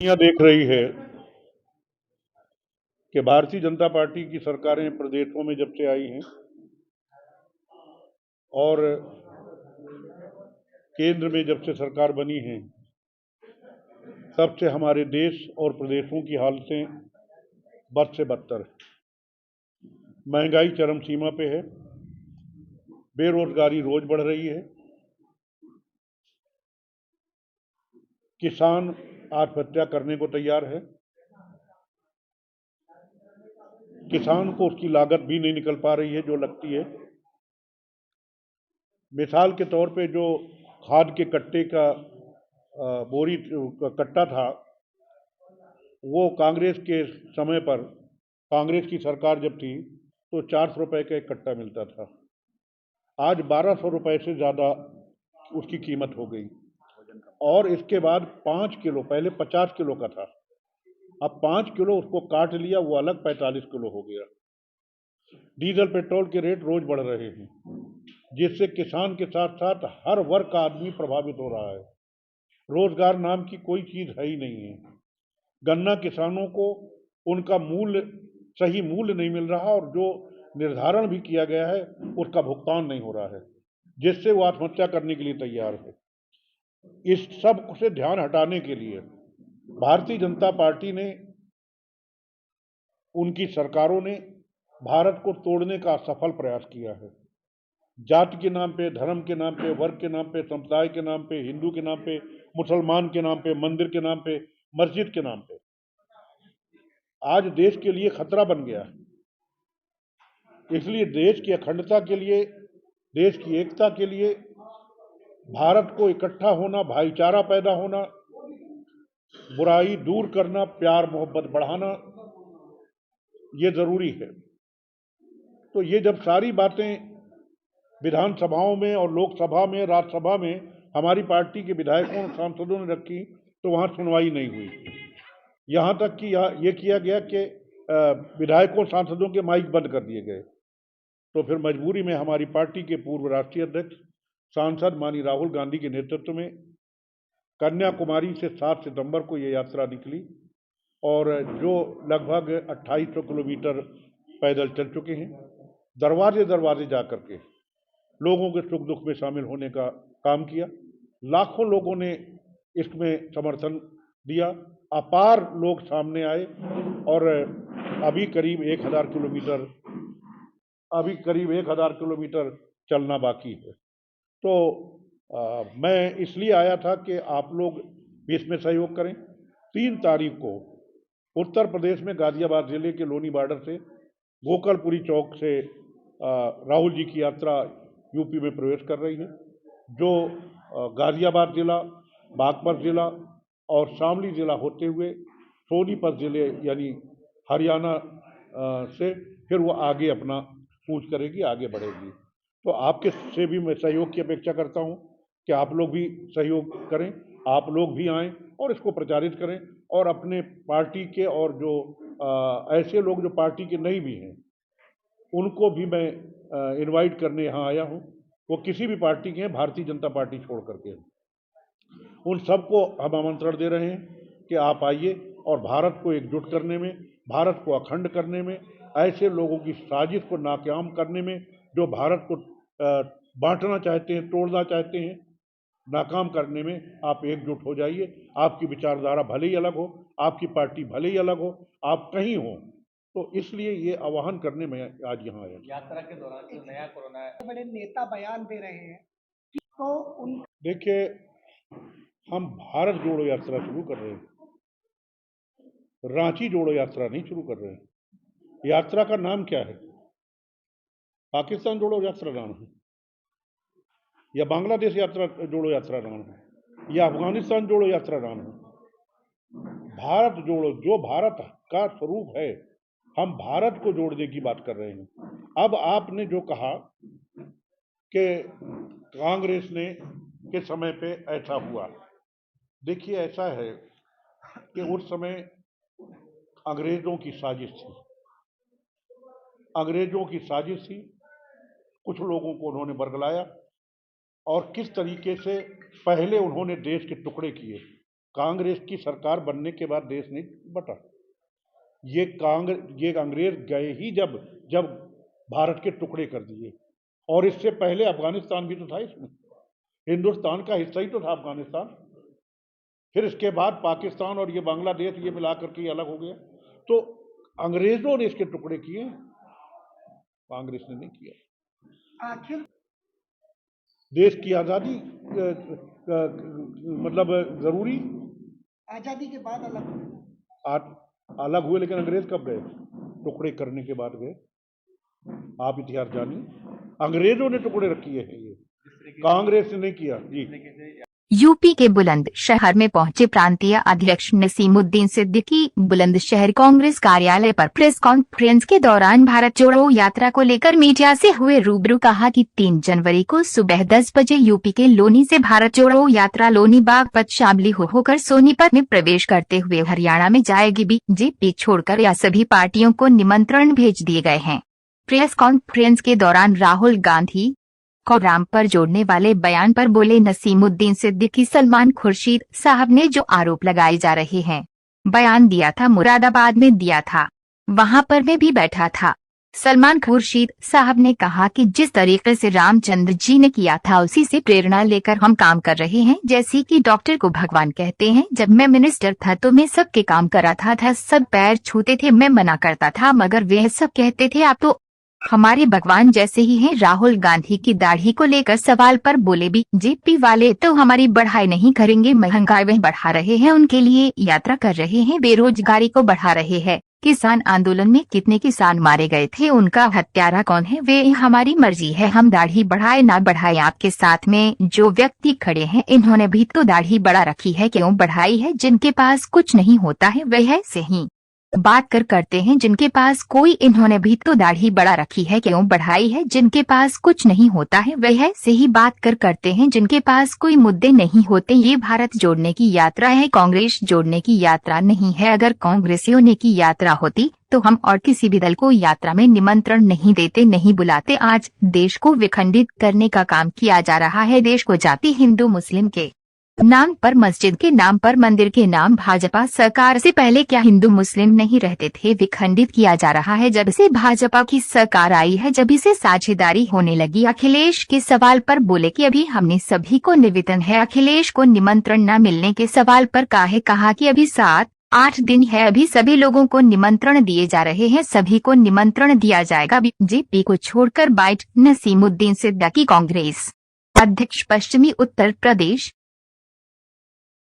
दुनिया देख रही है कि भारतीय जनता पार्टी की सरकारें प्रदेशों में जब से आई हैं और केंद्र में जब से सरकार बनी है, तब से हमारे देश और प्रदेशों की हालतें बद से बदतर है। महंगाई चरम सीमा पे है, बेरोजगारी रोज बढ़ रही है, किसान आत्महत्या करने को तैयार है, किसान को उसकी लागत भी नहीं निकल पा रही है जो लगती है। मिसाल के तौर पे जो खाद के कट्टे का बोरी कट्टा था, वो कांग्रेस के समय पर, कांग्रेस की सरकार जब थी तो 400 रुपए का एक कट्टा मिलता था। आज 1200 रुपए से ज़्यादा उसकी कीमत हो गई। और इसके बाद 5 किलो, पहले 50 किलो का था, अब 5 किलो उसको काट लिया, वो अलग 45 किलो हो गया। डीजल पेट्रोल के रेट रोज बढ़ रहे हैं, जिससे किसान के साथ साथ हर वर्ग का आदमी प्रभावित हो रहा है। रोजगार नाम की कोई चीज है ही नहीं है। गन्ना किसानों को उनका मूल्य, सही मूल्य नहीं मिल रहा, और जो निर्धारण भी किया गया है उसका भुगतान नहीं हो रहा है, जिससे वो आत्महत्या करने के लिए तैयार है। इस सब से ध्यान हटाने के लिए भारतीय जनता पार्टी ने, उनकी सरकारों ने भारत को तोड़ने का सफल प्रयास किया है। जाति के नाम पे, धर्म के नाम पे, वर्ग के नाम पे, संप्रदाय के नाम पे, हिंदू के नाम पे, मुसलमान के नाम पे, मंदिर के नाम पे, मस्जिद के नाम पे आज देश के लिए खतरा बन गया है। इसलिए देश की अखंडता के लिए, देश की एकता के लिए भारत को इकट्ठा होना, भाईचारा पैदा होना, बुराई दूर करना, प्यार मोहब्बत बढ़ाना, ये जरूरी है। तो ये जब सारी बातें विधानसभाओं में और लोकसभा में, राज्यसभा में हमारी पार्टी के विधायकों और सांसदों ने रखी, तो वहां सुनवाई नहीं हुई। यहां तक कि ये किया गया कि विधायकों सांसदों के माइक बंद कर दिए गए। तो फिर मजबूरी में हमारी पार्टी के पूर्व राष्ट्रीय अध्यक्ष सांसद माननीय राहुल गांधी के नेतृत्व में कन्याकुमारी से 7 सितंबर को ये यात्रा निकली, और जो लगभग 2800 किलोमीटर पैदल चल चुके हैं, दरवाजे दरवाजे जा करके लोगों के सुख दुख में शामिल होने का काम किया। लाखों लोगों ने इसमें समर्थन दिया, अपार लोग सामने आए, और अभी करीब 1000 किलोमीटर चलना बाकी है। तो मैं इसलिए आया था कि आप लोग भी इसमें सहयोग करें। 3 तारीख को उत्तर प्रदेश में गाजियाबाद जिले के लोनी बॉर्डर से गोकलपुरी चौक से राहुल जी की यात्रा यूपी में प्रवेश कर रही है, जो गाजियाबाद जिला, बागपत जिला और शामली जिला होते हुए सोनीपत जिले यानी हरियाणा से फिर वो आगे अपना कूच करेगी, आगे बढ़ेगी। तो आपके से भी मैं सहयोग की अपेक्षा करता हूं कि आप लोग भी सहयोग करें, आप लोग भी आएं और इसको प्रचारित करें, और अपने पार्टी के और जो ऐसे लोग जो पार्टी के नहीं भी हैं, उनको भी मैं इनवाइट करने यहाँ आया हूँ। वो किसी भी पार्टी के हैं, भारतीय जनता पार्टी छोड़ करके, उन सबको हम आमंत्रण दे रहे हैं कि आप आइए, और भारत को एकजुट करने में, भारत को अखंड करने में, ऐसे लोगों की साजिश को नाकाम करने में, जो भारत को बांटना चाहते हैं, तोड़ना चाहते हैं, नाकाम करने में आप एकजुट हो जाइए। आपकी विचारधारा भले ही अलग हो, आपकी पार्टी भले ही अलग हो, आप कहीं हो, तो इसलिए ये आह्वान करने में आज यहाँ आया। यात्रा के दौरान जो नया कोरोना है, बड़े नेता बयान दे रहे हैं, तो उन देखिए, हम भारत जोड़ो यात्रा शुरू कर रहे हैं, रांची जोड़ो यात्रा नहीं शुरू कर रहे हैं। यात्रा का नाम क्या है? पाकिस्तान जोड़ो यात्रा नाम है, या बांग्लादेश यात्रा जोड़ो यात्रा नाम है, या अफगानिस्तान जोड़ो यात्रा नाम है? भारत जोड़ो, जो भारत का स्वरूप है, हम भारत को जोड़ने की बात कर रहे हैं। अब आपने जो कहा कि कांग्रेस ने के समय पे ऐसा हुआ, देखिए ऐसा है कि उस समय अंग्रेजों की साजिश थी, अंग्रेजों की साजिश थी। कुछ लोगों को उन्होंने बरगलाया, और किस तरीके से पहले उन्होंने देश के टुकड़े किए, कांग्रेस की सरकार बनने के बाद देश नहीं बटा। ये अंग्रेज गए ही जब भारत के टुकड़े कर दिए, और इससे पहले अफगानिस्तान भी तो था इसमें, हिंदुस्तान का हिस्सा ही तो था अफगानिस्तान। फिर इसके बाद पाकिस्तान और ये बांग्लादेश ये मिला करके ये अलग हो गया। तो अंग्रेजों ने इसके टुकड़े किए, कांग्रेस ने नहीं किया। आखिर देश की आज़ादी मतलब जरूरी, आजादी के बाद अलग हुए। अलग हुए, लेकिन अंग्रेज कब गए? टुकड़े करने के बाद गए। आप इतिहास जानिए, अंग्रेजों ने टुकड़े किए हैं, ये कांग्रेस ने नहीं किया जी। यूपी के बुलंदशहर में पहुंचे प्रांतीय अध्यक्ष नसीमुद्दीन सिद्दीकी बुलंदशहर कांग्रेस कार्यालय पर प्रेस कॉन्फ्रेंस के दौरान भारत जोड़ो यात्रा को लेकर मीडिया से हुए रूबरू कहा कि 3 जनवरी को सुबह 10 बजे यूपी के लोनी से भारत जोड़ो यात्रा लोनी बागपत शामली होकर सोनीपत में प्रवेश करते हुए हरियाणा में जाएगी। बीजेपी छोड़कर या सभी पार्टियों को निमंत्रण भेज दिए गए हैं। प्रेस कॉन्फ्रेंस के दौरान राहुल गांधी को राम पर जोड़ने वाले बयान पर बोले नसीमुद्दीन सिद्दीकी। सलमान खुर्शीद साहब ने जो आरोप लगाए जा रहे हैं, बयान दिया था, मुरादाबाद में दिया था, वहां पर मैं भी बैठा था। सलमान खुर्शीद साहब ने कहा कि जिस तरीके से रामचंद्र जी ने किया था उसी से प्रेरणा लेकर हम काम कर रहे हैं। जैसे कि डॉक्टर को भगवान कहते हैं, जब मैं मिनिस्टर था तो मैं सबके काम कराता था, सब पैर छूते थे, मैं मना करता था मगर वे सब कहते थे आप तो हमारे भगवान जैसे ही हैं। राहुल गांधी की दाढ़ी को लेकर सवाल पर बोले बीजेपी वाले तो हमारी बढ़ाई नहीं करेंगे, महंगाई वह बढ़ा रहे हैं, उनके लिए यात्रा कर रहे हैं, बेरोजगारी को बढ़ा रहे हैं। किसान आंदोलन में कितने किसान मारे गए थे, उनका हत्यारा कौन है? वे हमारी मर्जी है, हम दाढ़ी बढ़ाए ना बढ़ाए। आपके साथ में जो व्यक्ति खड़े हैं इन्होंने भी तो दाढ़ी बढ़ा रखी है, क्यों बढ़ाई है? जिनके पास कुछ नहीं होता है वह ऐसे ही बात करते हैं, जिनके पास कोई, इन्होंने भी तो दाढ़ी बढ़ा रखी है, क्यों बढ़ाई है? जिनके पास कुछ नहीं होता है वह ऐसे ही बात करते हैं, जिनके पास कोई मुद्दे नहीं होते। ये भारत जोड़ने की यात्रा है, कांग्रेस जोड़ने की यात्रा नहीं है। अगर कांग्रेसियों ने की यात्रा होती तो हम और किसी भी दल को यात्रा में निमंत्रण नहीं देते, नहीं बुलाते। आज देश को विखंडित करने का काम किया जा रहा है। देश को जाति हिंदू मुस्लिम के नाम पर, मस्जिद के नाम पर, मंदिर के नाम, भाजपा सरकार से पहले क्या हिंदू मुस्लिम नहीं रहते थे? विखंडित किया जा रहा है। जब से भाजपा की सरकार आई है जब से साझेदारी होने लगी। अखिलेश के सवाल पर बोले कि अभी हमने सभी को निवेदन है, अखिलेश को निमंत्रण न मिलने के सवाल पर कहा कि अभी 7-8 दिन है, अभी सभी लोगों को निमंत्रण दिए जा रहे हैं, सभी को निमंत्रण दिया जाएगा। बीजेपी को छोड़कर बाइट नसीमुद्दीन सिद्दीकी कांग्रेस अध्यक्ष पश्चिमी उत्तर प्रदेश।